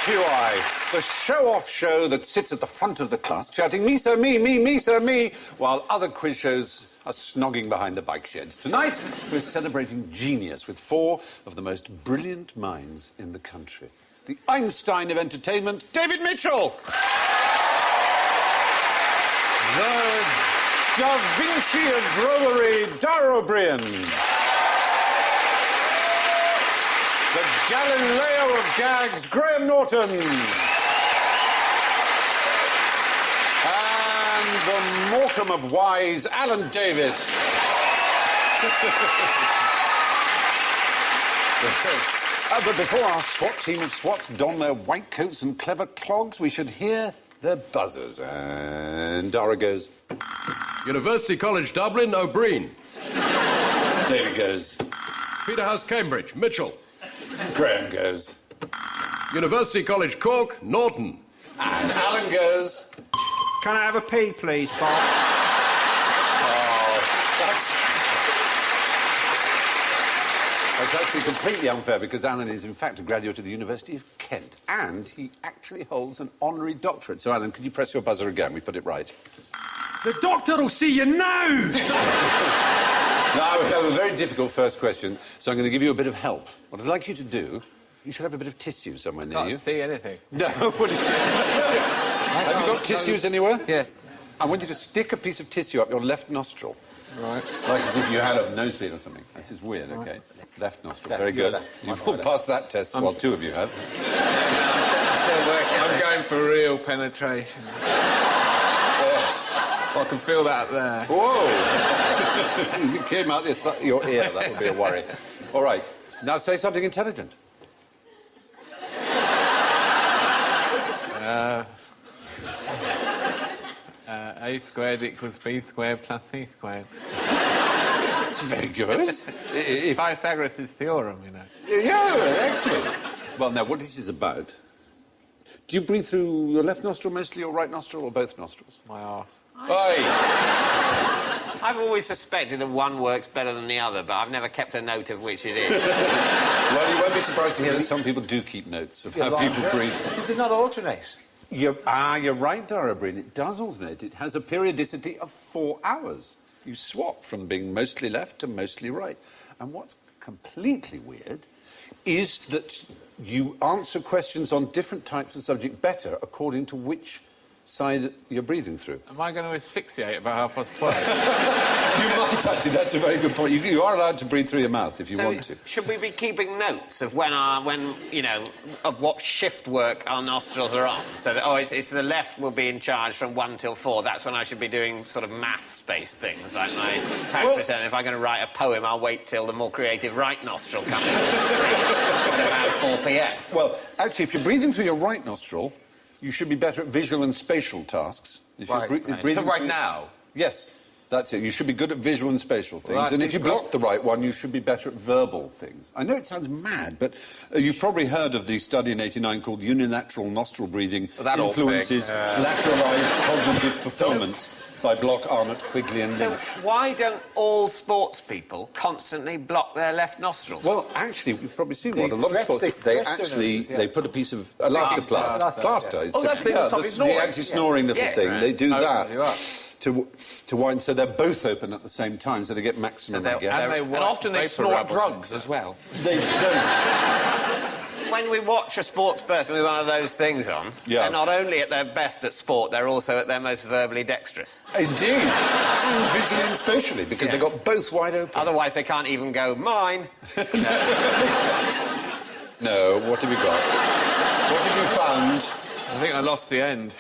QI, the show-off show that sits at the front of the class shouting, me, sir, me, sir, me, while other quiz shows are snogging behind the bike sheds. Tonight, we're celebrating genius with 4 of the most brilliant minds in the country. The Einstein of entertainment, David Mitchell. The Da Vinci of drollery, Dara O'Brien. The Galileo of gags, Graham Norton. And the Morecambe of wise, Alan Davis. But before our SWAT team of SWATs don their white coats and clever clogs, we should hear their buzzers. And Dara goes... University College Dublin, O'Brien. David goes... Peterhouse Cambridge, Mitchell. Graham goes... University College Cork, Norton. And Alan goes... Can I have a pee, please, Bob? That's actually completely unfair because Alan is, in fact, a graduate of the University of Kent and he actually holds an honorary doctorate. So, Alan, could you press your buzzer again? We put it right. The doctor will see you now! Now, we have a very difficult first question, so I'm going to give you a bit of help. What I'd like you to do, you should have a bit of tissue somewhere near you. Can't see anything. No. Have you got tissues anywhere? Yeah. I want you to stick a piece of tissue up your left nostril. Right. Like as if you had a nosebleed or something. This is weird, OK? Left nostril. Very good. You've all passed that test, well, 2 of you have. Still working. I'm going for real penetration. Yes. I can feel that there. Whoa! It came out your ear. That would be a worry. All right. Now say something intelligent. A squared equals B squared plus C squared. That's very good. Pythagoras' theorem, you know. Yeah, excellent. Well, now, what this is about... Do you breathe through your left nostril mostly, or right nostril, or both nostrils? My arse. Aye. I've always suspected that one works better than the other, but I've never kept a note of which it is. Well, you won't be surprised to hear that some people do keep notes of how people breathe. Does it not alternate? You're right, Dara O'Brien. It does alternate. It has a periodicity of 4 hours. You swap from being mostly left to mostly right. And what's completely weird is that you answer questions on different types of subject better according to which side you're breathing through. Am I going to asphyxiate about 12:30? You might, actually. That's a very good point. You are allowed to breathe through your mouth if you want to. Should we be keeping notes of when you know, of what shift work our nostrils are on? So that, it's the left will be in charge from 1 till 4. That's when I should be doing sort of maths-based things, like my tax return. If I'm going to write a poem, I'll wait till the more creative right nostril comes on the screen at about 4 p.m. Well, actually, if you're breathing through your right nostril, you should be better at visual and spatial tasks. If you're breathing So right now? Yes, that's it. You should be good at visual and spatial things. Well, and if you block the right one, you should be better at verbal things. I know it sounds mad, but you've probably heard of the study in '89 called Unilateral Nostril Breathing Influences Lateralised Cognitive Performance by Block, Arnott, Quigley and Lynch. So why don't all sports people constantly block their left nostrils? Well, actually, we've probably seen what a lot of sports... They put a piece of elastoplast. Plaster. Oh, that's the anti-snoring little thing. Right. They do that to wind, so they're both open at the same time, so they get maximum, I guess. And often they snort drugs as well. They don't. When we watch a sports person with one of those things on, they're not only at their best at sport, they're also at their most verbally dexterous. Indeed. And visually and spatially, because they've got both wide open. Otherwise, they can't even go, mine. No, what have you got? What have you found? I think I lost the end.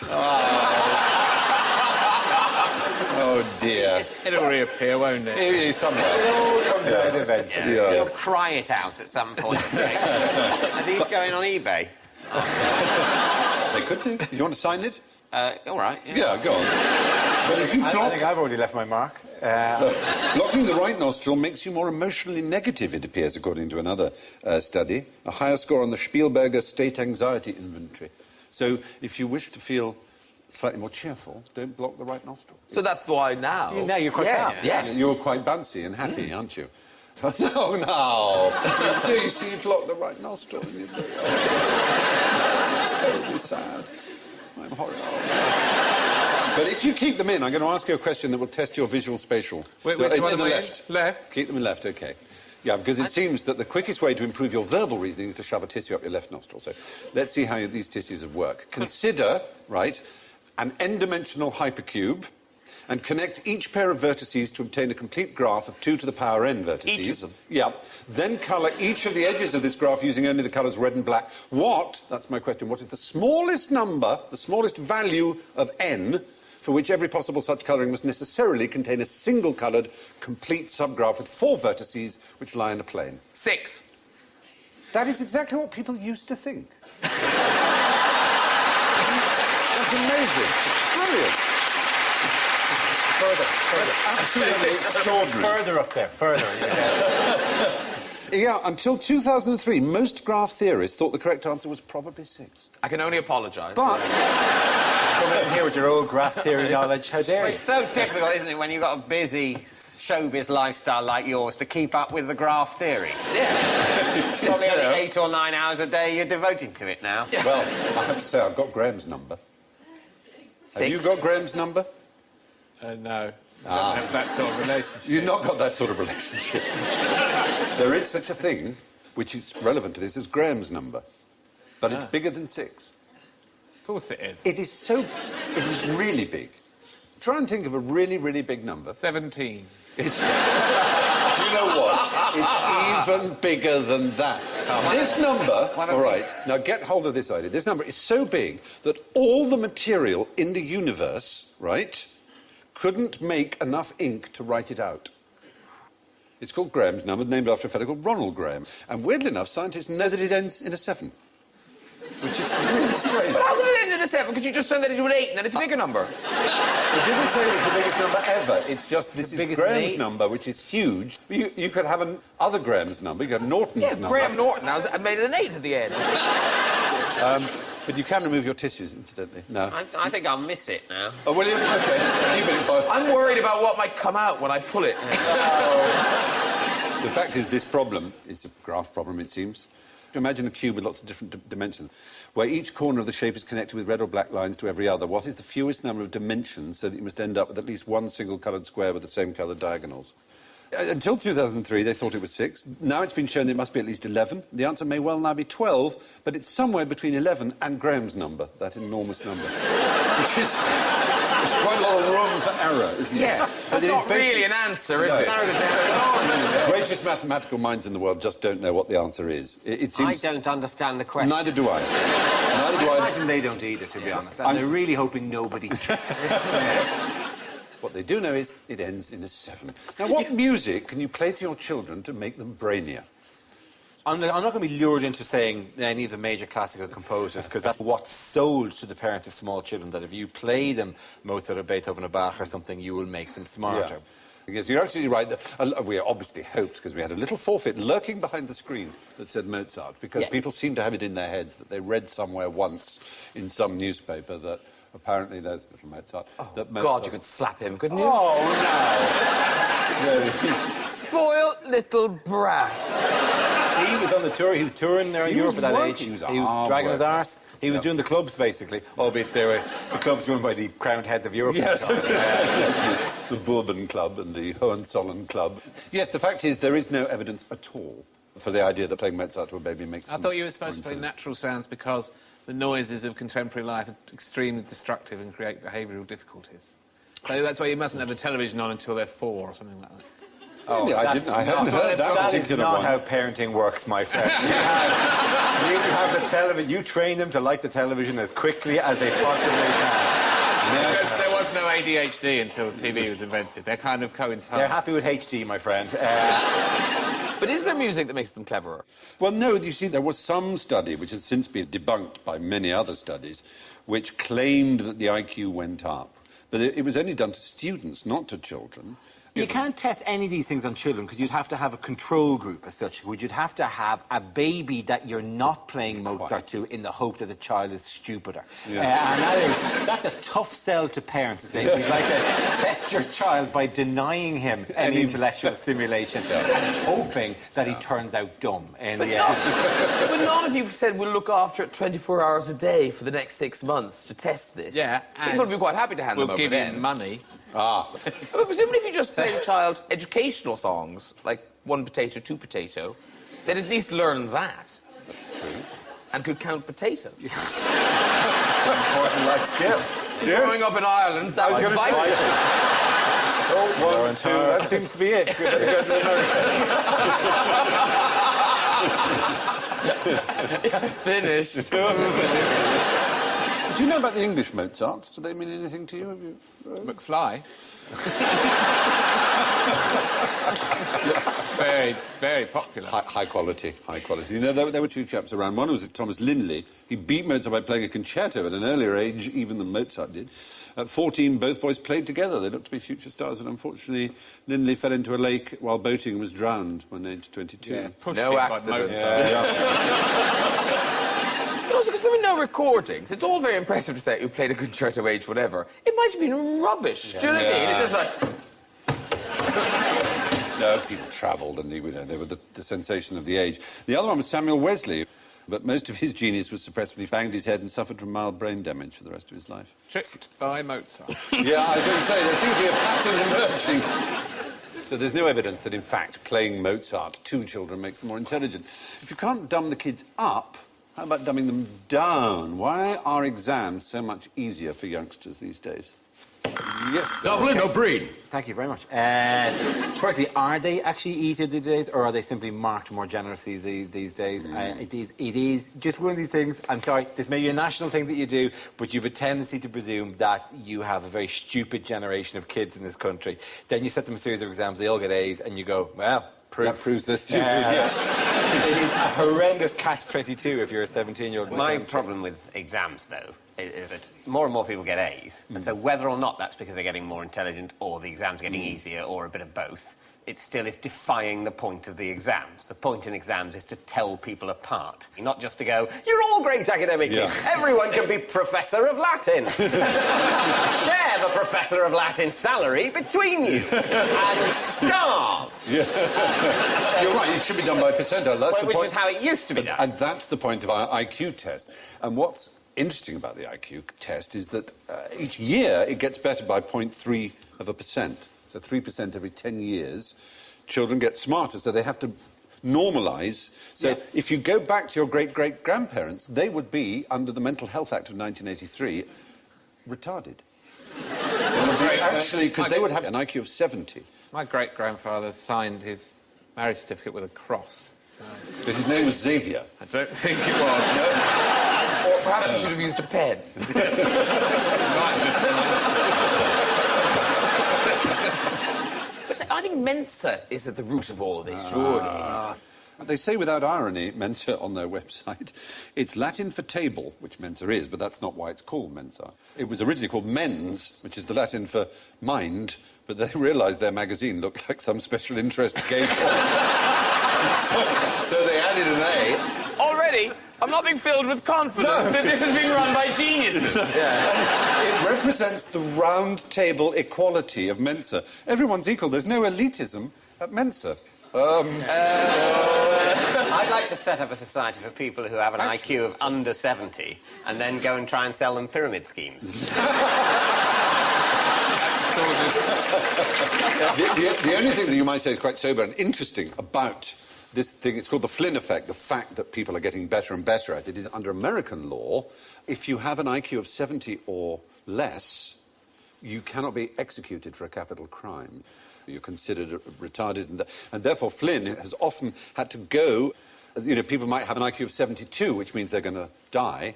Oh, dear. It'll reappear, won't it? Somewhere. It all comes out eventually. You'll cry it out at some point. Are these going on eBay? They could do. You want to sign it? All right. Yeah, go on. But if you block... I think I've already left my mark. Blocking the right nostril makes you more emotionally negative, it appears, according to another study. A higher score on the Spielberger State Anxiety Inventory. So, if you wish to feel slightly more cheerful, don't block the right nostril. So that's why now... Now you're quite calm. Yes. You're quite bouncy and happy, aren't you? No. You see, you block the right nostril. It's terribly sad. I'm horrible. But if you keep them in, I'm going to ask you a question that will test your visual spatial. Which in one am the I in? left. Left? Keep them in left, OK. Yeah, because it seems that the quickest way to improve your verbal reasoning is to shove a tissue up your left nostril. So let's see how these tissues have worked. Consider, right, an n-dimensional hypercube and connect each pair of vertices to obtain a complete graph of 2 to the power n vertices. Each of them? Yeah. Then colour each of the edges of this graph using only the colours red and black. That's my question, what is the smallest number, the smallest value of n for which every possible such colouring must necessarily contain a single-coloured, complete subgraph with 4 vertices which lie in a plane? 6. That is exactly what people used to think. That's amazing. Brilliant. Further. Absolutely extraordinary. Further up there, further. Yeah, until 2003, most graph theorists thought the correct answer was probably 6. I can only apologise. But Coming in here with your old graph theory knowledge, how dare you? It's so difficult, isn't it, when you've got a busy showbiz lifestyle like yours to keep up with the graph theory? Yeah. Probably only 8 or 9 hours a day you're devoting to it now. Yeah. well, I have to say, I've got Graham's number. Have 6. you got Graham's number? No. I don't have that sort of relationship. You've not got that sort of relationship. There is such a thing, which is relevant to this, as Graham's number. But it's bigger than 6. Of course it is. It is really big. Try and think of a really, really big number. 17. It's... Do you know what? It's even bigger than that. This number... All right, now get hold of this idea. This number is so big that all the material in the universe, right, couldn't make enough ink to write it out. It's called Graham's number, named after a fellow called Ronald Graham. And weirdly enough, scientists know that it ends in a 7. Which is really strange. But how would it end in a 7? Could you just turn that into an 8 and then it's a bigger number? It didn't say it was the biggest number ever. It's just this is Graham's number, which is huge. You could have other Graham's number. You could have Norton's number. Graham Norton. I made it an 8 at the end. But you can remove your tissues, incidentally. No. I think I'll miss it now. Oh, will you? OK. Keep it. I'm worried about what might come out when I pull it. The fact is, this problem is a graph problem, it seems. Imagine a cube with lots of different dimensions, where each corner of the shape is connected with red or black lines to every other. What is the fewest number of dimensions so that you must end up with at least one single-coloured square with the same coloured diagonals? Until 2003, they thought it was 6. Now it's been shown that it must be at least 11. The answer may well now be 12, but it's somewhere between 11 and Graham's number, that enormous number. Which is... There's quite a lot of room for error, isn't Yeah. it? That's not really an answer, is it? The greatest mathematical minds in the world just don't know what the answer is. It seems... I don't understand the question. Neither do I. Neither do I I. imagine they don't either, to be honest. And they're really hoping nobody checks. What they do know is it ends in a 7. Now, what music can you play to your children to make them brainier? I'm not going to be lured into saying any of the major classical composers, because that's what's sold to the parents of small children, that if you play them Mozart or Beethoven or Bach or something, you will make them smarter. Yeah. Yes, you're absolutely right. We obviously hoped, because we had a little forfeit lurking behind the screen that said Mozart, because people seem to have it in their heads that they read somewhere once in some newspaper that apparently there's little Mozart. That Mozart... God, you could slap him, couldn't you? Oh, no. Spoiled little brat. He was on the tour. He was touring there in He Europe was at that working. age. He was dragging his working. arse. He was doing the clubs, basically, albeit they were the clubs run by the crowned heads of Europe. Yes, the Bourbon Club and the Hohenzollern Club. Yes, the fact is there is no evidence at all for the idea that playing Mozart to a baby makes I them thought you were supposed to more play intelligent. natural sounds because the noises of contemporary life are extremely destructive and create behavioural difficulties. So that's why you mustn't have the television on until they're 4 or something like that. Oh, I hadn't heard that That is particular not one. how parenting works, my friend. You have the television. You train them to like the television as quickly as they possibly can. Because there was no ADHD until TV was invented. They're kind of coincide. They're happy with HD, my friend. But is there music that makes them cleverer? Well, no, you see, there was some study, which has since been debunked by many other studies, which claimed that the IQ went up. But it was only done to students, not to children. You can't test any of these things on children because you'd have to have a control group as such. You'd have to have a baby that you're not playing Mozart to in the hope that the child is stupider. And that's a tough sell to parents to say, we'd like to test your child by denying him any intellectual stimulation and hoping that he turns out dumb. And but none of you said we'll look after it 24 hours a day for the next 6 months to test this. Yeah, people would be quite happy to hand them over. We'll give him money. But presumably if you just play the child educational songs, like 1 potato, 2 potato, they'd at least learn that. That's true. And could count potatoes. It's an important life skill. Growing up in Ireland, that was vital. Oh, 1, 2, that seems to be it. Good to go to America. Finished. Do you know about the English Mozarts? Do they mean anything to you? Have you McFly. Very, very popular. High quality, high quality. You know, there were 2 chaps around. One was Thomas Lindley. He beat Mozart by playing a concerto at an earlier age, even than Mozart did. At 14, both boys played together. They looked to be future stars, but unfortunately, Lindley fell into a lake while boating and was drowned when aged 22. Yeah, no accident. Also, because there were no recordings. It's all very impressive to say who played a concerto age, whatever. It might have been rubbish. Do you know what I mean? It's just like... No, people travelled and they were the sensation of the age. The other one was Samuel Wesley, but most of his genius was suppressed when he banged his head and suffered from mild brain damage for the rest of his life. Tricked by Mozart. Yeah, I was going to say, there seems to be a pattern emerging. So there's no evidence that, in fact, playing Mozart to children makes them more intelligent. If you can't dumb the kids up, how about dumbing them down? Why are exams so much easier for youngsters these days? Yes. Dublin, O'Brien. Thank you very much. Firstly, are they actually easier these days, or are they simply marked more generously these days? It is just one of these things. I'm sorry, this may be a national thing that you do, but you have a tendency to presume that you have a very stupid generation of kids in this country. Then you set them a series of exams, they all get A's, and you go, well... That proves they're stupid, yes. It is a horrendous catch-22 if you're a 17-year-old. My problem with exams, though, is that more and more people get A's. And so whether or not that's because they're getting more intelligent or the exam's getting easier or a bit of both, it still is defying the point of the exams. The point in exams is to tell people apart, not just to go, you're all great academically. Yeah. Everyone can be Professor of Latin. Share the Professor of Latin salary between you and starve. Yeah. You're right, it should be done by percentile. That's the which point. is how it used to be done. And that's the point of our IQ test. And what's interesting about the IQ test is that each year it gets better by 0.3%. So 3% every 10 years. Children get smarter, so they have to normalise. So if you go back to your great-great-grandparents, they would be, under the Mental Health Act of 1983, retarded. Actually, because they would have an IQ of 70. My great-grandfather signed his marriage certificate with a cross. But his name was Xavier. I don't think it was. Or perhaps you should have used a pen. I think Mensa is at the root of all of this, surely. They say without irony, Mensa, on their website, it's Latin for table, which Mensa is, but that's not why it's called Mensa. It was originally called Mens, which is the Latin for mind, but they realised their magazine looked like some special interest gay porn. so they added an A. Already, I'm not being filled with confidence that this is being run by geniuses. It represents the round table equality of Mensa. Everyone's equal. There's no elitism at Mensa. I'd like to set up a society for people who have an IQ of under 70 and then go and try and sell them pyramid schemes. The only thing that you might say is quite sober and interesting about this thing, it's called the Flynn effect, the fact that people are getting better and better at it, is under American law, if you have an IQ of 70 or less, you cannot be executed for a capital crime. You're considered retarded, and therefore Flynn has often had to go... You know, people might have an IQ of 72, which means they're going to die,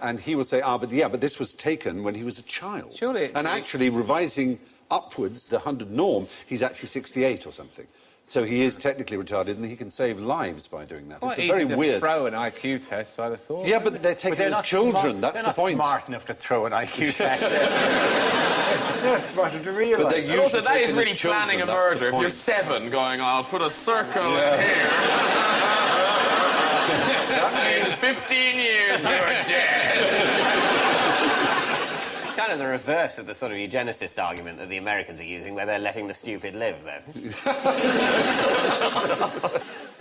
and he will say, but this was taken when he was a child. Surely... And actually, revising upwards, the 100 norm, he's actually 68 or something. So he is technically retarded, and he can save lives by doing that. Quite It's a very easy to weird. throw an IQ test, I'd have thought. Yeah, but they're taking as children. That's the point. They're not smart enough to throw an IQ test. They're not smart enough to realise. But they're But also, usually that is taken really as children, planning a that's the murder. If you're point. 7, going, I'll put a circle here. That means 15 years you're dead. It's kind of the reverse of the sort of eugenicist argument that the Americans are using, where they're letting the stupid live, though.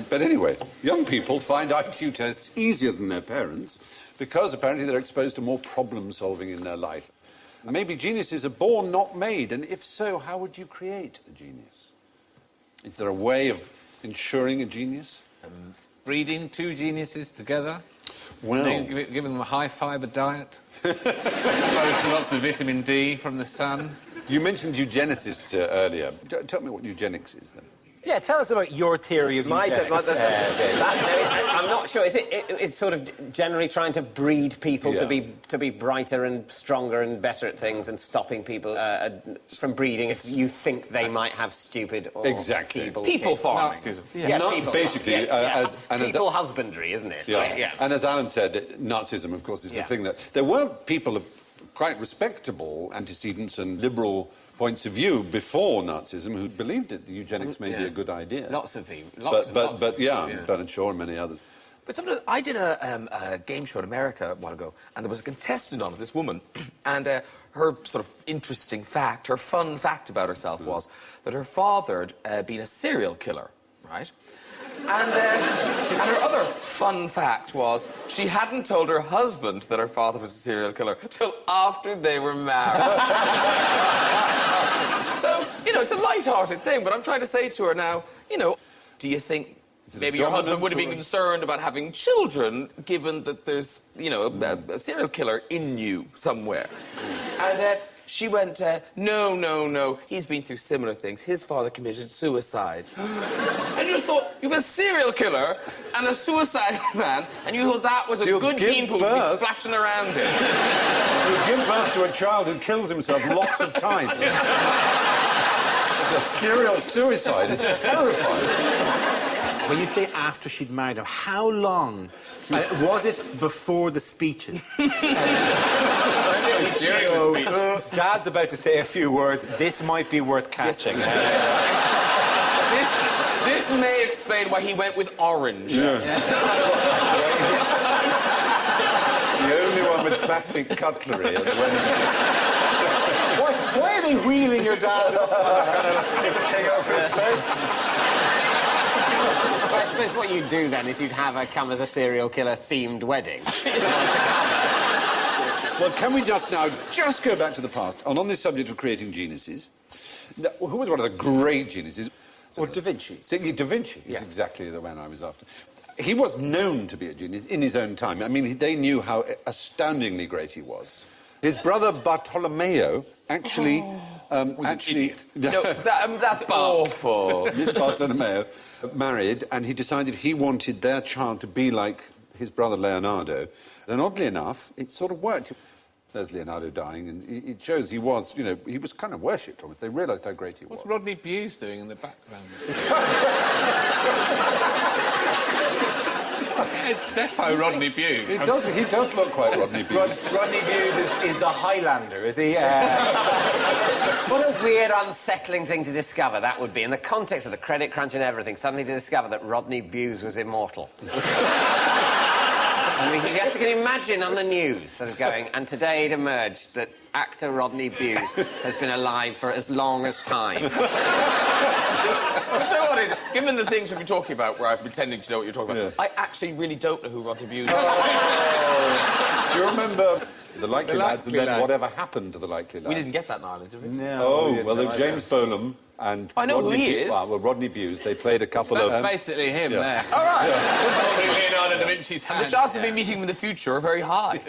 But anyway, young people find IQ tests easier than their parents because apparently they're exposed to more problem-solving in their life. Maybe geniuses are born, not made, and if so, how would you create a genius? Is there a way of ensuring a genius? Breeding 2 geniuses together. Well, Giving them a high-fibre diet. Exposed to lots of vitamin D from the sun. you mentioned eugenicists earlier. Tell me what eugenics is, then. Yeah, tell us about your theory of eugenics, James. I'm not sure. It's sort of generally trying to breed people to be brighter and stronger and better at things, and stopping people from breeding if you think they might have stupid or feeble People kids. farming. Yeah, Not people. basically, Yes, as people husbandry, isn't it? Yeah. Yeah. And as Alan said, Nazism, of course, is the thing that... There were people of quite respectable antecedents and liberal points of view before Nazism who believed that eugenics may be a good idea. Lots of people. But Bernard Shaw and many others. But I did a game show in America a while ago, and there was a contestant on it, this woman, and her sort of interesting fact, her fun fact about herself was that her father had been a serial killer, right? And her other fun fact was she hadn't told her husband that her father was a serial killer till after they were married. So, it's a light-hearted thing, but I'm trying to say to her now, do you think maybe your husband would have been concerned about having children, given that there's, a serial killer in you somewhere? And she went, no, he's been through similar things. His father committed suicide. And you just thought, you have a serial killer and a suicide man, and you thought that was a good gene pool to be splashing around in. You give birth to a child who kills himself lots of times. It's a serial suicide. It's terrifying. When you say after she'd married him, how long? Was it before the speeches? Dad's about to say a few words. This might be worth catching. This may explain why he went with orange. The only one with plastic cutlery at the wedding. Why are they wheeling your dad up to take over his face? I suppose what you'd do then is you'd have her come as a serial killer themed wedding. Well, can we just go back to the past? And on this subject of creating geniuses, who was one of the great geniuses? Or Da Vinci. Da Vinci is exactly the man I was after. He was known to be a genius in his own time. I mean, they knew how astoundingly great he was. His brother Bartolomeo actually... that's awful. This Bartolomeo married, and he decided he wanted their child to be like his brother Leonardo. And oddly enough, it sort of worked. There's Leonardo dying, and it shows he was, he was kind of worshipped almost. They realised how great he was. What's Rodney Bewes doing in the background? It's defo Rodney Bewes. He does look quite Rodney Bewes. Rodney Bewes is the Highlander, is he? What a weird, unsettling thing to discover that would be, in the context of the credit crunch and everything, suddenly to discover that Rodney Bewes was immortal. I mean, you have to imagine on the news sort of going, and today it emerged that actor Rodney Bewes has been alive for as long as time. So what is, given the things we've been talking about, where I'm pretending to know what you're talking about, I actually really don't know who Rodney Bewes is. Do you remember the Likely Lads and then whatever happened to the Likely Lads? We didn't get that in Ireland, did we? No. There was James Bolam and I know Rodney who he is. Well, Rodney Bewes. They played a couple of... That's basically him there. All right. Holding Leonardo da Vinci's hand. The chances of me meeting him in the future are very high.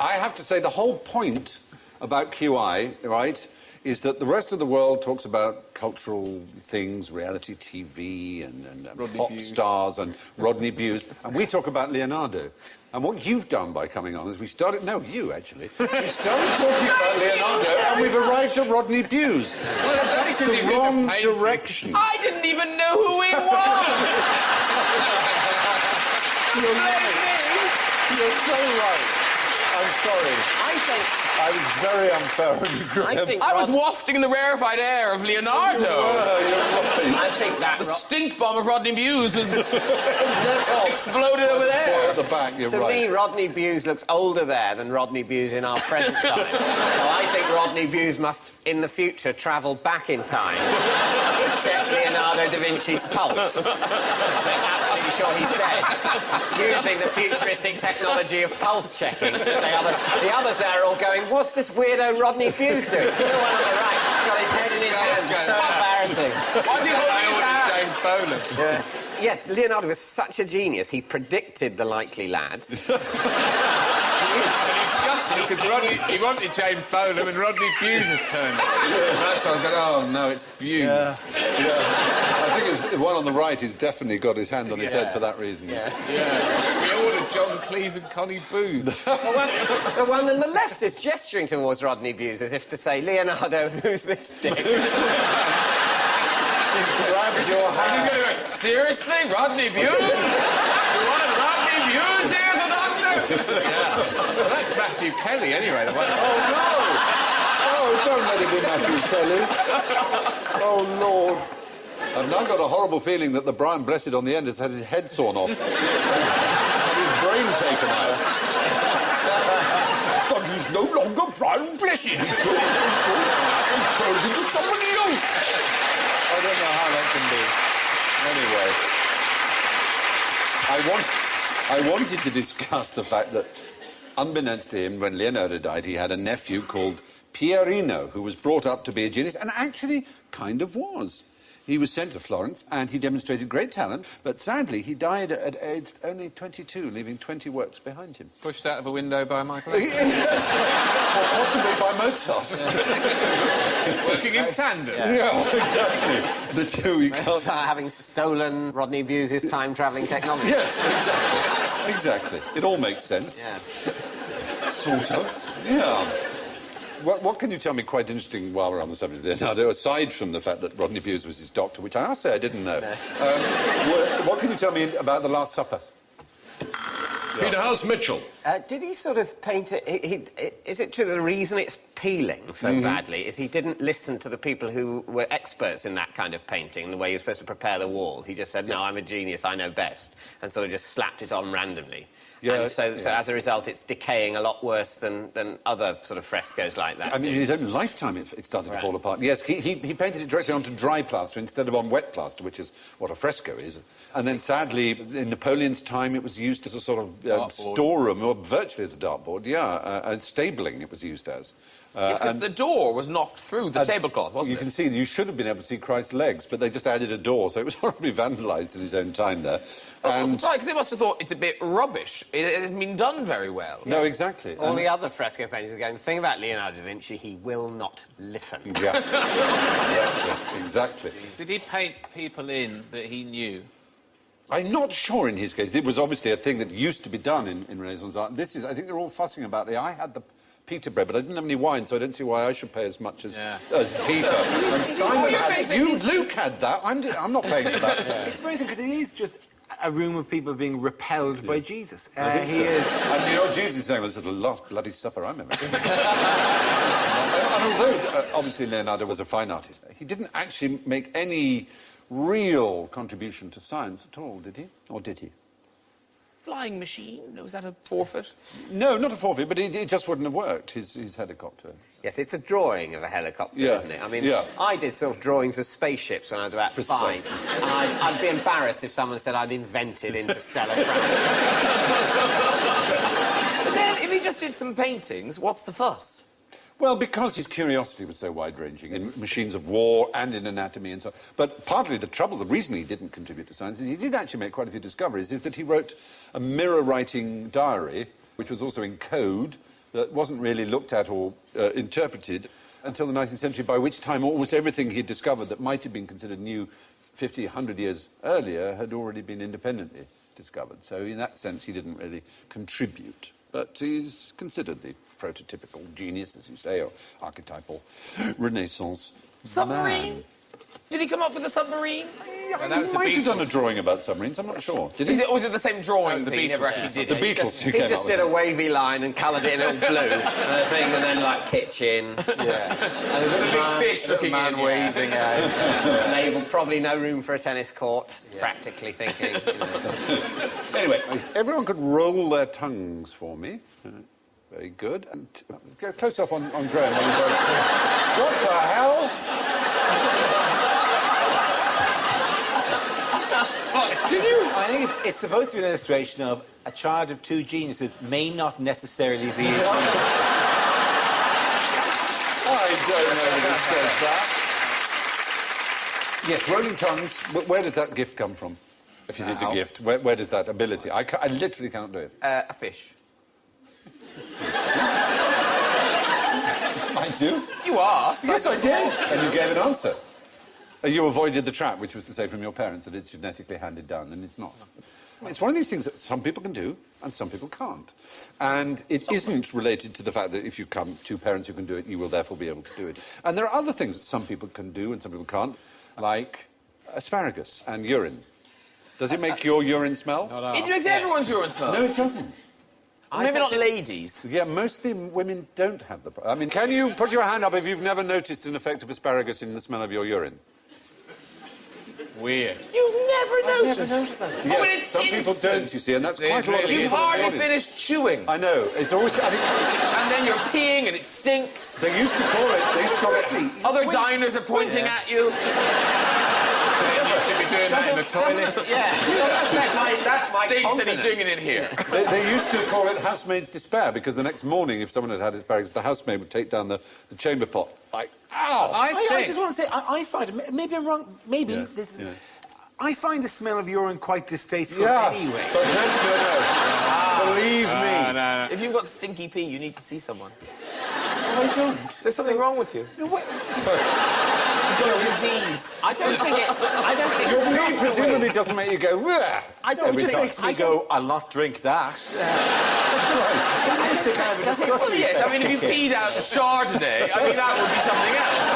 I have to say, the whole point about QI, right, is that the rest of the world talks about cultural things, reality TV and pop stars and Rodney Bewes, and we talk about Leonardo. And what you've done by coming on is we started... No, you, actually. We started talking about Leonardo, and we've arrived at Rodney Bewes. Well, That's the wrong direction. I didn't even know who he was! You're so right. I'm sorry. I was very unfair on you, Graham. I was wafting the rarefied air of Leonardo. You're right. I think that... The stink bomb of Rodney Bewes was Let off. exploded over Boy there. at the back, you're To right. me, Rodney Bewes looks older there than Rodney Bewes in our present time. So I think Rodney Bewes must, in the future, travel back in time to check Leonardo da Vinci's pulse. Make absolutely sure he's dead. Using the futuristic technology of pulse checking. The others there are all going, what's this weirdo Rodney Bewes doing? See the one on the right? He's got his head in his hands. So embarrassing. Why's he holding his hand? James Boland. Yeah. Yes, Leonardo was such a genius. He predicted the likely lads. Because he wanted James Boland and Rodney Bewes' turn. That's why I was going, oh, no, it's Bewes. Yeah. I think it's, the one on the right has definitely got his hand on his head for that reason. Yeah. We ordered John Cleese and Connie Booth. The one on the left is gesturing towards Rodney Bewes as if to say, Leonardo, who's this dick? He's grabbed your hand. He's going to go, seriously? Rodney Bewes? You wanted Rodney Bewes here as a doctor? Well, that's Matthew Kelly, anyway. The one... Oh, no! Oh, don't let it be Matthew Kelly. Oh, Lord. I've now got a horrible feeling that the Brian Blessed on the end has had his head sawn off. And his brain taken out. But he's no longer Brian Blessed. He's turned into somebody else. I don't know how that can be. Anyway. I wanted to discuss the fact that, unbeknownst to him, when Leonardo died, he had a nephew called Pierino, who was brought up to be a genius, and actually kind of was. He was sent to Florence, and he demonstrated great talent, but sadly, he died at age only 22, leaving 20 works behind him. Pushed out of a window by Michelangelo. Yes, or possibly by Mozart. Working in tandem. Yeah, exactly. The two, you can't... Having stolen Rodney Bewes' time-travelling technology. Yes, exactly. Exactly. It all makes sense. Yeah. Sort of. Yeah. What can you tell me quite interesting while we're on the subject of Leonardo, aside from the fact that Rodney Bewes was his doctor, which I must say I didn't know. What can you tell me about The Last Supper? Peter House Mitchell. Did he sort of paint it... is it true the reason it's peeling so badly is he didn't listen to the people who were experts in that kind of painting, the way you're supposed to prepare the wall? He just said, no, I'm a genius, I know best, and sort of just slapped it on randomly. Yeah, and so as a result, it's decaying a lot worse than other sort of frescoes like that. I mean, in his own lifetime, it started to fall apart. Yes, he painted it directly onto dry plaster instead of on wet plaster, which is what a fresco is. And then, sadly, in Napoleon's time, it was used as a sort of storeroom, or virtually as a dartboard, and stabling it was used as. Yes, because the door was knocked through the tablecloth, wasn't it? You can see, you should have been able to see Christ's legs, but they just added a door, so it was horribly vandalised in his own time there. I'm surprised, because they must have thought it's a bit rubbish. It hasn't been done very well. No, exactly. All the other fresco painters are going, the thing about Leonardo da Vinci, he will not listen. Yeah, exactly. Did he paint people in that he knew? I'm not sure in his case. It was obviously a thing that used to be done in Renaissance art. I think they're all fussing about it. I had the Peter bread, but I didn't have any wine, so I don't see why I should pay as much as Peter. And Simon had it. Luke had that. I'm not paying for that. It's amazing because it is just a room of people being repelled by Jesus. He is. And you know what Jesus is saying was the last bloody supper I remember. And although obviously Leonardo was a fine artist, he didn't actually make any real contribution to science at all, did he? Or did he? Flying machine? Was that a forfeit? No, not a forfeit, but it just wouldn't have worked, his helicopter. Yes, it's a drawing of a helicopter, isn't it? I mean, I did sort of drawings of spaceships when I was about 5, and I'd be embarrassed if someone said I'd invented interstellar travel. But then, if he just did some paintings, what's the fuss? Well, because his curiosity was so wide-ranging in machines of war and in anatomy and so on. But partly the reason he didn't contribute to science is he did actually make quite a few discoveries, is that he wrote a mirror-writing diary, which was also in code, that wasn't really looked at or interpreted. until the 19th century, by which time almost everything he'd discovered that might have been considered new 50, 100 years earlier had already been independently discovered. So in that sense, he didn't really contribute. But he's considered the prototypical genius, as you say, or archetypal Renaissance Submarine? man. Did he come up with a submarine? He might have done a drawing about submarines, I'm not sure. Did he? Or was it the same drawing the thing? He never Beatles, actually did The it? Beatles, He just did a wavy line and coloured it in all blue and a thing, and then like kitchen. Yeah. And a The big fish looking man in, waving out. And they probably no room for a tennis court. Practically thinking. You know. Anyway, if everyone could roll their tongues for me. Very good. And go close up on Graham. While he does. What the hell? Did you? I think it's supposed to be an illustration of a child of two geniuses may not necessarily be a genius. I don't know that it says that. Yes, rolling tongues. Where does that gift come from? If it is a gift, where does that ability? I literally cannot do it. A fish. I do. You asked. Yes, I did. And you gave an answer. You avoided the trap, which was to say from your parents that it's genetically handed down, and it's not. It's one of these things that some people can do and some people can't. And it isn't related to the fact that if you come two parents who can do it, you will therefore be able to do it. And there are other things that some people can do and some people can't, like asparagus and urine. Does it make your urine smell? It makes everyone's urine smell. No, it doesn't. Maybe not ladies. Yeah, mostly women don't have the... I mean, can you put your hand up if you've never noticed an effect of asparagus in the smell of your urine? Weird. You've never noticed. that. Yes, but it's some people instant. don't, you see, and that's It quite a lot of really You've people in the hardly audience. finished chewing. I know, it's always... I mean, And then you're peeing and it stinks. they used to call it... Other diners are pointing at you. You should be doing that in the toilet. That stinks and he's doing it in here. They used to call it housemaid's despair, because the next morning, if someone had had asparagus, the housemaid would take down the chamber pot, like, ow! I just want to say, I find it, maybe I'm wrong, maybe this is... Yeah. I find the smell of urine quite distasteful Yeah, anyway. but let's go. Believe me. No. If you've got stinky pee, you need to see someone. I don't. There's something wrong with you. No, wait. You've got a disease. I don't think Your it's pee presumably doesn't make you go, "Wah," I don't every It time. makes me go, I'll not drink that. It makes it kind of a Well, disgusting yes, I mean, if you effect. peed out Chardonnay, I mean, that would be something else.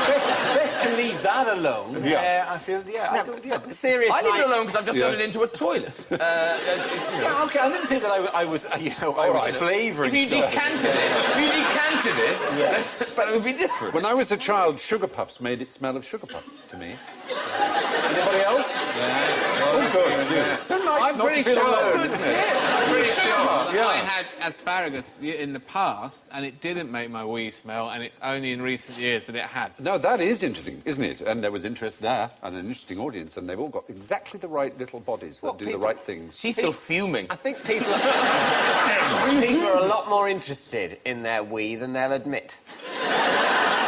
Best to leave that alone. Yeah. I feel, I don't, serious. I leave it like- alone because I've just Yeah. done it into a toilet. Yeah, okay, I didn't say that I was flavouring If you stuff. decanted it, but it would be different. When I was a child, Sugar Puffs made it smell of Sugar Puffs to me. Anybody else? Oh, good. So nice I'm not to pretty feel sure- alone, Good isn't tip. it? I'm pretty sure Yeah. I had asparagus in the past, and it didn't make my wee smell, and it's only in recent years that it has. No, that is interesting, isn't it? And there was interest there, and an interesting audience, and they've all got exactly the right little bodies that do the right things. She's still fuming. I think people are a lot more interested in their wee than they'll admit.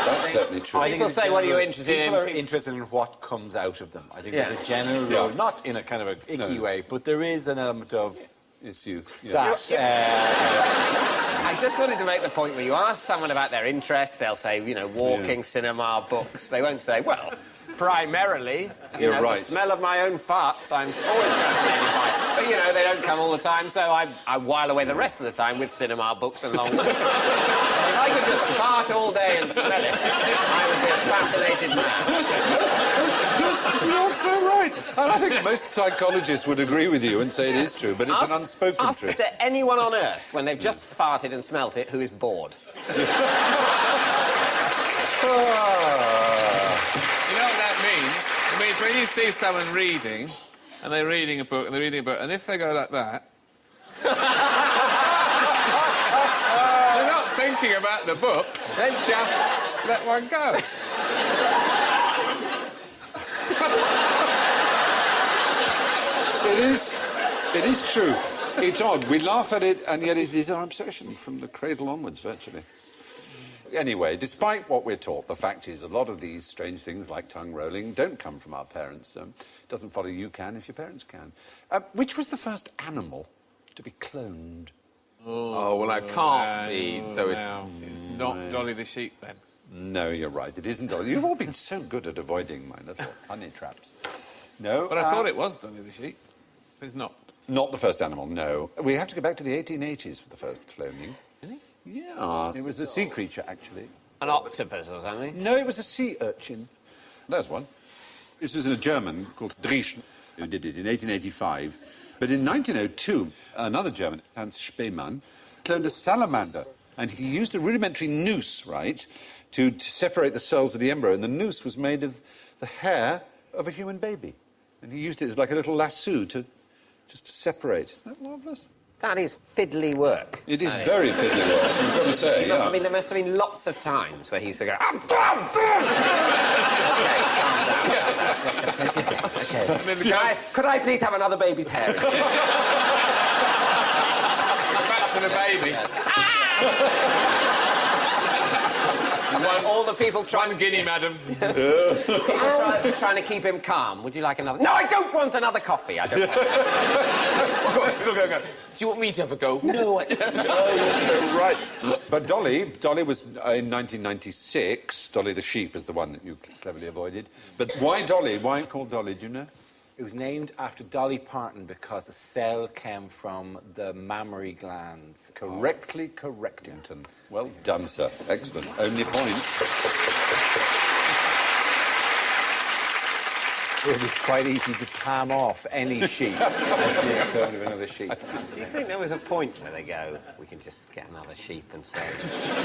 That's certainly true. I think People it's say, what are you general- interested in? People are interested in what comes out of them. I think Yeah. there's a general rule, not in a kind of a icky way, but there is an element of It's you. Yeah. that. I just wanted to make the point where you ask someone about their interests, they'll say, walking, cinema, books. They won't say, well, primarily, You're right. the smell of my own farts, I'm always fascinated by. But, they don't come all the time, so I while away the rest of the time with cinema, books and long walks. If I could just fart all day and smell it, I would be a fascinated man. You're so right. And I think most psychologists would agree with you and say it is true, but it's an unspoken Ask truth. to anyone on Earth, when they've just farted and smelt it, who is bored. You know what that means? It means when you see someone reading, and they're reading a book, and if they go like that... they're not thinking about the book, they just let one go. It is true. It's odd. We laugh at it, and yet it is our obsession from the cradle onwards, virtually. Anyway, despite what we're taught, the fact is a lot of these strange things like tongue rolling don't come from our parents. It doesn't follow you can if your parents can. Which was the first animal to be cloned? Oh, well, I can't be, so it's... It's not Dolly the sheep, then. No, you're right. It isn't Dolly. You've all been so good at avoiding my little honey traps. No. But I thought it was Dolly the sheep. But it's not. Not the first animal, no. We have to go back to the 1880s for the first cloning. Really? Yeah. It was a sea creature, actually. An octopus or something? No, it was a sea urchin. There's one. This was a German called Driesch who did it in 1885. But in 1902, another German, Hans Spemann, cloned a salamander. And he used a rudimentary noose, right, to separate the cells of the embryo. And the noose was made of the hair of a human baby. And he used it as like a little lasso to just to separate. Isn't that marvellous? That is fiddly work. It is very fiddly work, I've got to say, There must have been lots of times where he used to go, "I'm done, Okay. Could I please have another baby's hair? Back to the baby. All the people trying One guinea, madam. trying to keep him calm. Would you like another? No, I don't want another coffee. I don't want Go. Do you want me to have a go? No, I don't. So right. But Dolly was in 1996. Dolly the sheep is the one that you cleverly avoided. But why Dolly? Why called Dolly? Do you know? It was named after Dolly Parton because the cell came from the mammary glands. Correctly correctington. Well done, sir. Excellent. Only points. It would be quite easy to palm off any sheep as being a clone of another sheep. Do you think there was a point where they go, we can just get another sheep and say,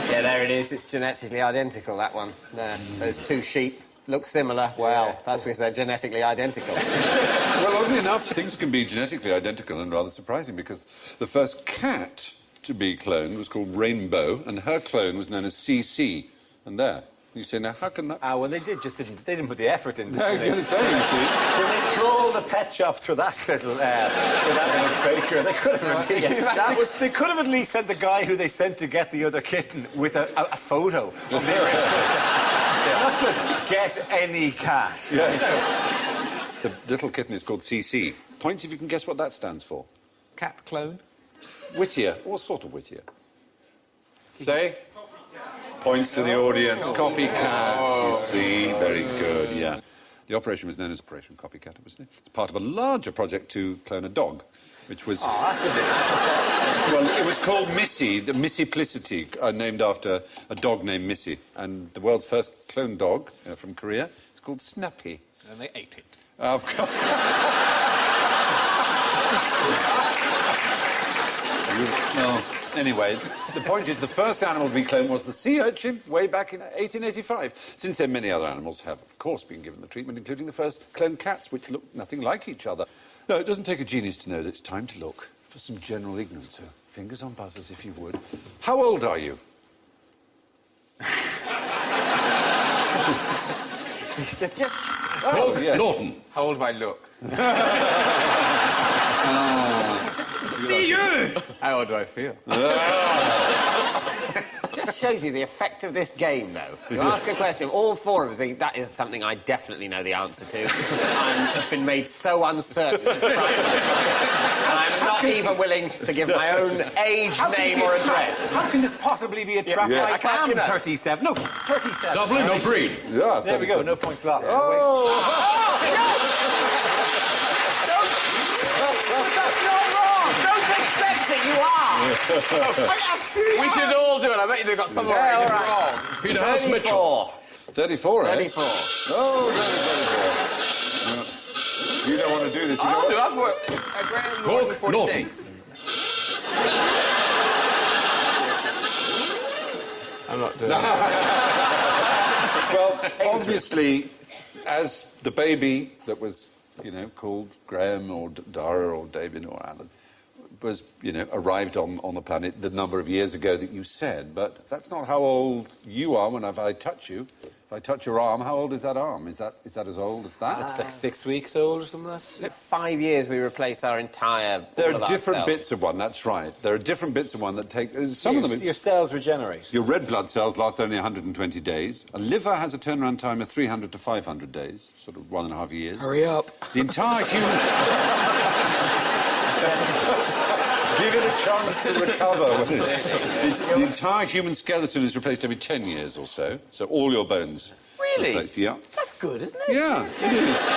yeah, there it is, it's genetically identical, that one. There, those two sheep look similar. Well, that's because they're genetically identical. Well, oddly enough, things can be genetically identical and rather surprising because the first cat to be cloned was called Rainbow and her clone was known as CC. And there. You say, now, how can that... Ah, well, they didn't put the effort into it. No, you're going to say, you see. When they trolled the pet shops for that little faker, they could have they could have at least sent the guy who they sent to get the other kitten with a photo of theirs. Not just get any cat. Yes. The little kitten is called CC. Points if you can guess what that stands for. Cat clone? Whittier. What sort of Whittier? Say? Points to the audience. Copycat, you see. Very good, yeah. The operation was known as Operation Copycat, obviously. It's part of a larger project to clone a dog, which was... Oh, that's a bit... Well, it was called Missy, the Missiplicity, named after a dog named Missy. And the world's first clone dog from Korea is called Snappy. And they ate it. Of course. Well, anyway, the point is the first animal to be cloned was the sea urchin way back in 1885. Since then, many other animals have, of course, been given the treatment, including the first cloned cats, which look nothing like each other. No, it doesn't take a genius to know that it's time to look for some general ignorance. So, fingers on buzzers, if you would. How old are you? Yes. Norton. How old do I look? See you! How old do I feel? Just shows you the effect of this game, though. You ask a question, all four of us think that is something I definitely know the answer to. I've been made so uncertain. And I'm not even willing to give my own age, name, or address. How can this possibly be a trap? Yeah. I am 37. No, 37. Dublin, no breed. Yeah, There we go. No points lost. We should all do it. I bet you they've got someone Yeah, writing all it right. wrong. Peter House Mitchell. 34, eh? 34. Oh, very 34. You don't want to do this. You know I'll what? do it. I've worked at Graham Norton, 46. I'm not doing it. Well, obviously, as the baby that was, you know, called Graham or Dara or David or Alan was, you know, arrived on the planet the number of years ago that you said, but that's not how old you are when I touch you. If I touch your arm, how old is that arm? Is that as old as that? It's like 6 weeks old or something like that. 5 years we replace our entire... There all are of different ourselves. bits of one, that's right. There are different bits of one that take... Some of them... Your cells regenerate. Your red blood cells last only 120 days. A liver has a turnaround time of 300 to 500 days, sort of 1.5 years. Hurry up. The entire human... Give it a chance to recover. The entire human skeleton is replaced every 10 years or so. So all your bones. Really? Replaced, yeah. That's good, isn't it? Yeah, it is.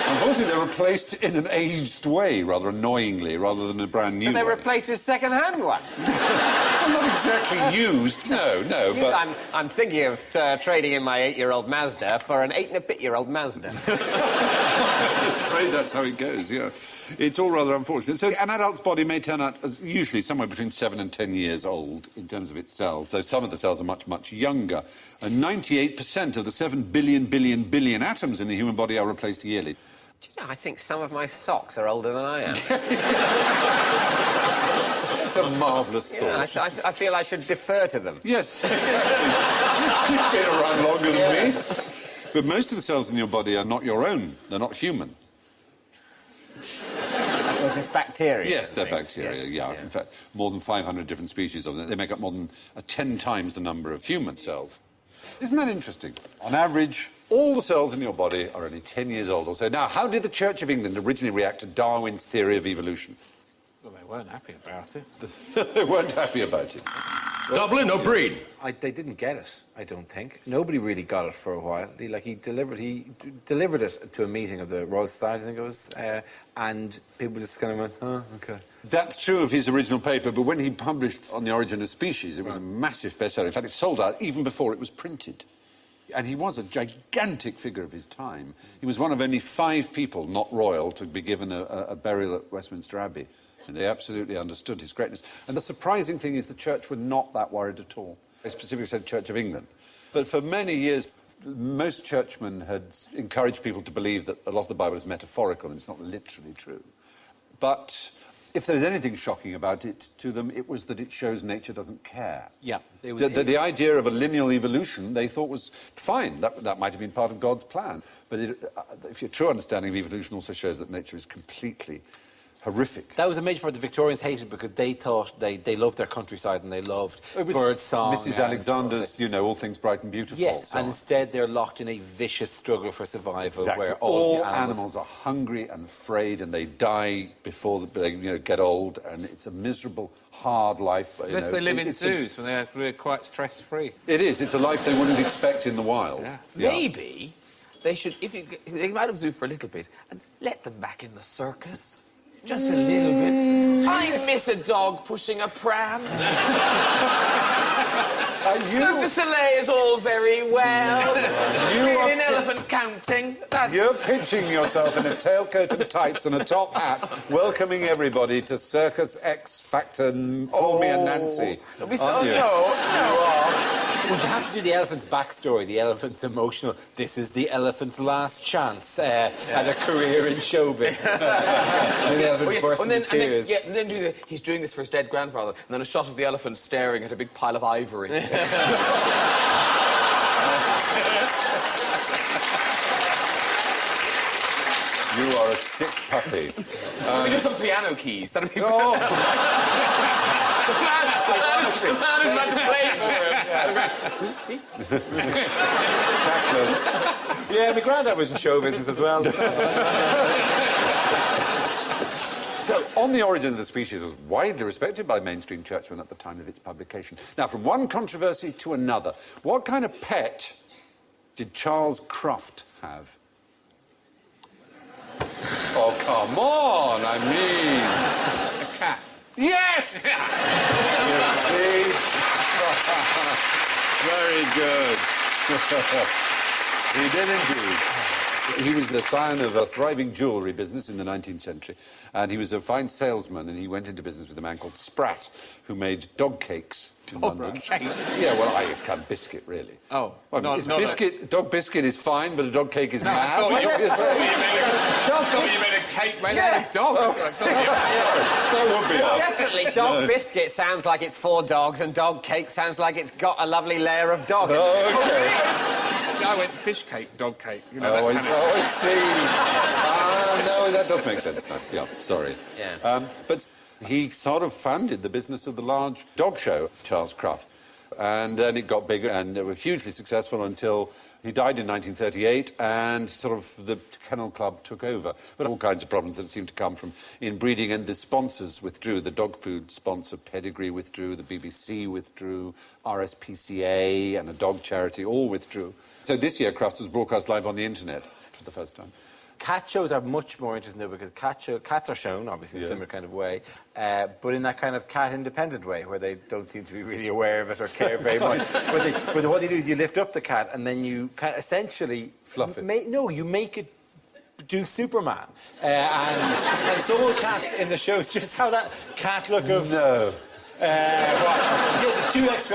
Unfortunately, they're replaced in an aged way, rather annoyingly, rather than a brand new So they're way. replaced with second-hand ones. Well, not exactly used, no, but... I'm thinking of trading in my 8-year-old Mazda for an 8-and-a-bit-year-old Mazda. I'm afraid that's how it goes, yeah. It's all rather unfortunate. So an adult's body may turn out as usually somewhere between 7 and 10 years old in terms of its cells, though some of the cells are much, much younger. And 98% of the 7 billion atoms in the human body are replaced yearly. Do you know, I think some of my socks are older than I am. That's a marvellous thought. Yeah, I feel I should defer to them. Yes, exactly. You've been around longer than me. But most of the cells in your body are not your own. They're not human. Was this bacteria? Yes, they're bacteria, yeah. In fact, more than 500 different species of them. They make up more than 10 times the number of human cells. Isn't that interesting? On average, all the cells in your body are only 10 years old or so. Now, how did the Church of England originally react to Darwin's theory of evolution? Well, they weren't happy about it. They weren't happy about it. Dublin or Breed? They didn't get it, I don't think. Nobody really got it for a while. He delivered it to a meeting of the Royal Society, I think it was, and people just kind of went, oh, OK. That's true of his original paper, but when he published On the Origin of Species, it was a massive bestseller. In fact, it sold out even before it was printed. And he was a gigantic figure of his time. He was one of only 5 people, not royal, to be given a burial at Westminster Abbey. And they absolutely understood his greatness. And the surprising thing is the Church were not that worried at all. They specifically said Church of England. But for many years, most churchmen had encouraged people to believe that a lot of the Bible is metaphorical and it's not literally true. But if there's anything shocking about it to them, it was that it shows nature doesn't care. Yeah. The idea of a lineal evolution they thought was fine. That might have been part of God's plan. But if your true understanding of evolution also shows that nature is completely horrific. That was a major part the Victorians hated because they thought they loved their countryside and they loved bird song. Mrs. Alexander's, you know, all things bright and beautiful. Yes, song. and instead they're locked in a vicious struggle for survival where all animals are hungry and afraid and they die before they get old, and it's a miserable, hard life. Unless they live in zoos when they're quite stress-free. It is. It's a life they wouldn't expect in the wild. Yeah. Maybe they should, if you take them out of zoo for a little bit and let them back in the circus. Just a little bit. I miss a dog pushing a pram. Cirque du Soleil is all very well. An elephant counting. You're pitching yourself in a tailcoat and tights and a top hat, welcoming everybody to Circus X Factor. Call me a Nancy. No. You are. Would you have to do the elephant's backstory, the elephant's emotional, this is the elephant's last chance at a career in show business. And the elephant bursts into tears. And then he's doing this for his dead grandfather, and then a shot of the elephant staring at a big pile of ivory. You are a sick puppy. Just some piano keys. That'd be... Oh. The man is meant to play for him. Tactless. Yeah, my granddad was in show business as well. So, On the Origin of the Species was widely respected by mainstream churchmen at the time of its publication. Now, from one controversy to another, what kind of pet did Charles Cruft have? Oh, come on, I mean... A cat. Yes! You see? Very good. He did indeed. He was the scion of a thriving jewellery business in the 19th century, and he was a fine salesman, and he went into business with a man called Spratt, who made dog cakes in London. Yeah, well, I can biscuit, really. Oh, well, dog biscuit is fine, but a dog cake is mad. I thought you meant a cake made out of dog. Oh, that would be Definitely, dog biscuit sounds like it's 4 dogs, and dog cake sounds like it's got a lovely layer of dog. Oh, OK. I went fish cake, dog cake. You know, I see. No, that does make sense now. Yeah, sorry. Yeah. But he sort of founded the business of the large dog show, Charles Cruft. And then it got bigger, and they were hugely successful until he died in 1938, and sort of the Kennel Club took over. But all kinds of problems that seemed to come from inbreeding, and the sponsors withdrew. The dog food sponsor Pedigree withdrew, the BBC withdrew, RSPCA and a dog charity all withdrew. So this year, Crufts was broadcast live on the internet for the first time. Cat shows are much more interesting though, because cats are shown, obviously, in a similar kind of way, but in that kind of cat-independent way, where they don't seem to be really aware of it or care very much. But what they do is you lift up the cat and then you essentially... Fluff it. You make it do Superman. And so all cats in the show, just how that cat look of... No. Yeah, two legs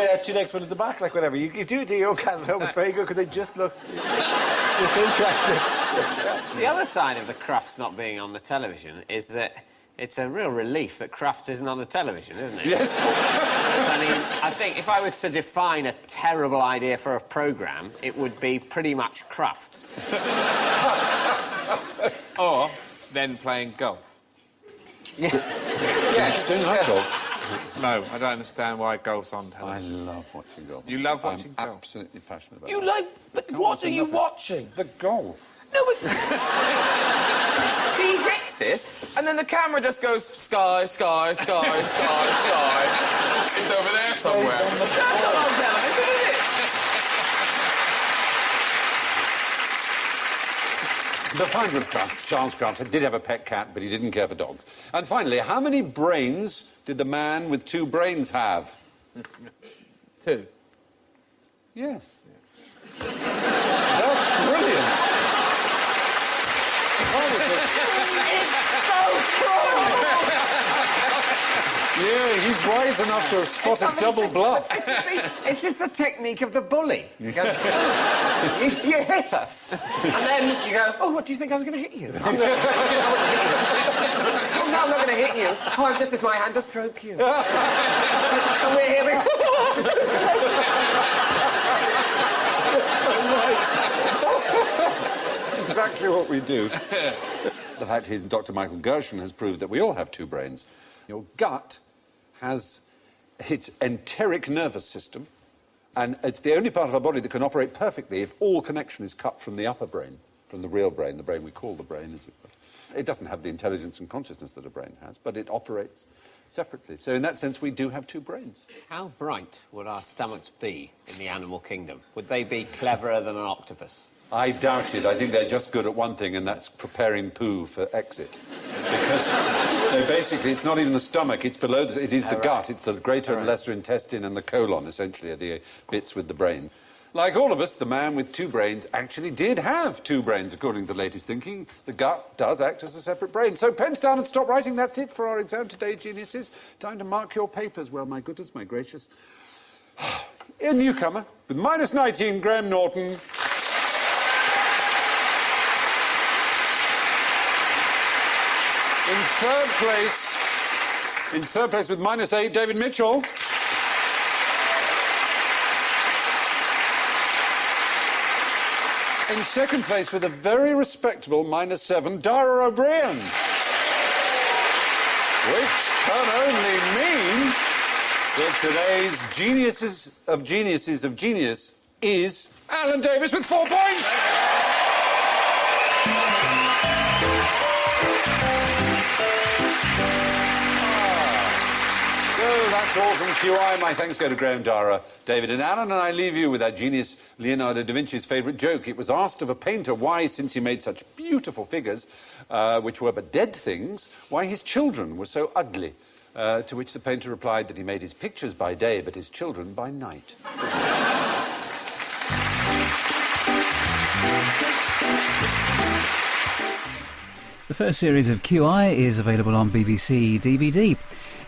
front at the back, like whatever. You do it to your own cat at home, it's very good, because they just look disinterested. The other side of the Crufts not being on the television is that it's a real relief that Crufts isn't on the television, isn't it? Yes. I mean, I think if I was to define a terrible idea for a programme, it would be pretty much Crufts. Or then playing golf. Yes. Don't like golf. No, I don't understand why golf's on television. I love watching golf. You love watching I'm golf? absolutely passionate about You it. like... But what are you watching? The golf. No, but... He hits it, and then the camera just goes sky, sky, sky, sky, sky. It's over there somewhere. That's not on television, is it? The founder of Crufts, Charles Crufts, did have a pet cat, but he didn't care for dogs. And finally, how many brains did the man with 2 brains have? 2. Yes. That's brilliant. Yeah, he's wise enough to have spotted double bluff. It's just the technique of the bully. You hit us, and then you go, oh, what do you think I was going to hit you? Oh, no, I'm not going to hit you. Oh, I'm just as my hand to stroke you. And we're here being... That's exactly what we do. The fact is, Dr. Michael Gershon has proved that we all have 2 brains. Your gut has its enteric nervous system, and it's the only part of our body that can operate perfectly if all connection is cut from the upper brain, from the real brain, the brain we call the brain, as it were. It doesn't have the intelligence and consciousness that a brain has, but it operates separately. So in that sense, we do have 2 brains. How bright would our stomachs be in the animal kingdom? Would they be cleverer than an octopus? I doubt it. I think they're just good at one thing, and that's preparing poo for exit. Because they basically, it's not even the stomach, it's below, it is the gut. It's the greater and lesser intestine and the colon, essentially, are the bits with the brain. Like all of us, the man with 2 brains actually did have 2 brains, according to the latest thinking. The gut does act as a separate brain. So pens down and stop writing. That's it for our exam today, geniuses. Time to mark your papers. Well, my goodness, my gracious. A newcomer with -19, Graham Norton. In third place with -8, David Mitchell. In second place with a very respectable -7, Dara O'Brien. Which can only mean that today's geniuses of genius is Alan Davis with 4 points. That's all from QI. My thanks go to Graham, Dara, David and Alan, and I leave you with our genius Leonardo da Vinci's favourite joke. It was asked of a painter why, since he made such beautiful figures, which were but dead things, why his children were so ugly. To which the painter replied that he made his pictures by day, but his children by night. The first series of QI is available on BBC DVD.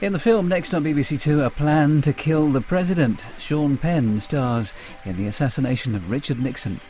In the film next on BBC Two, A Plan to Kill the President, Sean Penn stars in the assassination of Richard Nixon.